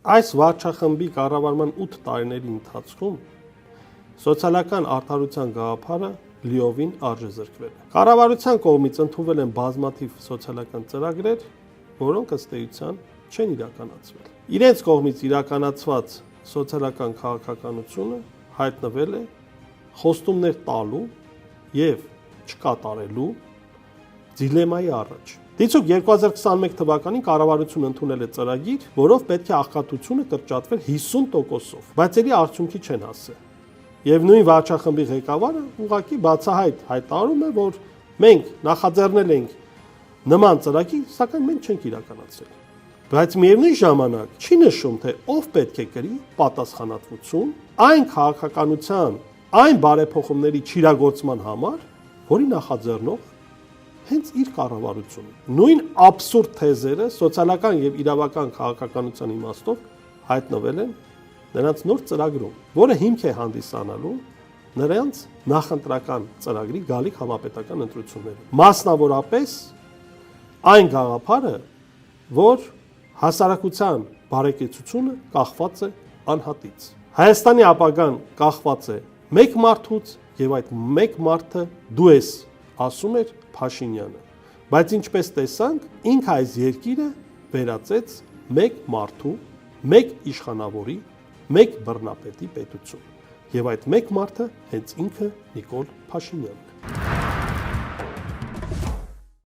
Այս վարչախմբի կառավարման 8 տարիների ընթացքում սոցիալական արդարության գաղափարը լիովին արժեզրկվել է։ Կառավարության կողմից ընդունվել են բազմաթիվ սոցիալական ծրագրեր, որոնք ըստ էության չեն իրականացվել։ Իրենց կողմից իրականացված սոցիալական քաղաքականությունը հայտնվել է խոստումներ տալու եւ չկատարելու դիլեմայի առաջ։ Դիցուք 2021 թվականին կառավարությունը ընդունել է ծրագիր, որով պետք է աղքատությունը կրճատվեր 50%-ով, բայց ելի արդյունքի չեն հասել։ Եվ նույն վարչախմբի ղեկավարը ուղղակի բացահայտ հայտարարում է, որ մենք նախաձեռնել ենք նման ծրագիր, սակայն մենք չենք իրականացրել։ Բայց միևնույն ժամանակ չի նշում, թե ով պետք է կրի պատասխանատվություն այն քաղաքականության, այն բարեփոխումների չիրագործման համար, որի նախաձեռնող հենց իր կառավարությունը։ Նույն աբսուրդ թեզերը սոցիալական եւ իրավական քաղաքականության իմաստով հայտնվել են նրանց նոր ծրագրում, որը հիմք է հանդիսանալու նրանց նախընտրական ծրագրի գալիք համապետական ընտրություններում։ Մասնավորապես այն գաղափարը, որ հասարակության բարեկեցությունը կախված է անհատից։ Հայաստանի ապագան կախված է մեկ մարդուց եւ այդ մեկ մարդը դու ես, ասում էր Փաշինյանը, բայց ինչպես տեսանք, ինքը այս երկիրը վերածեց մեկ մարդու, մեկ իշխանավորի, մեկ բռնապետի պետություն։ Եվ այդ մեկ մարդը հենց ինքը Նիկոլ Փաշինյանն է։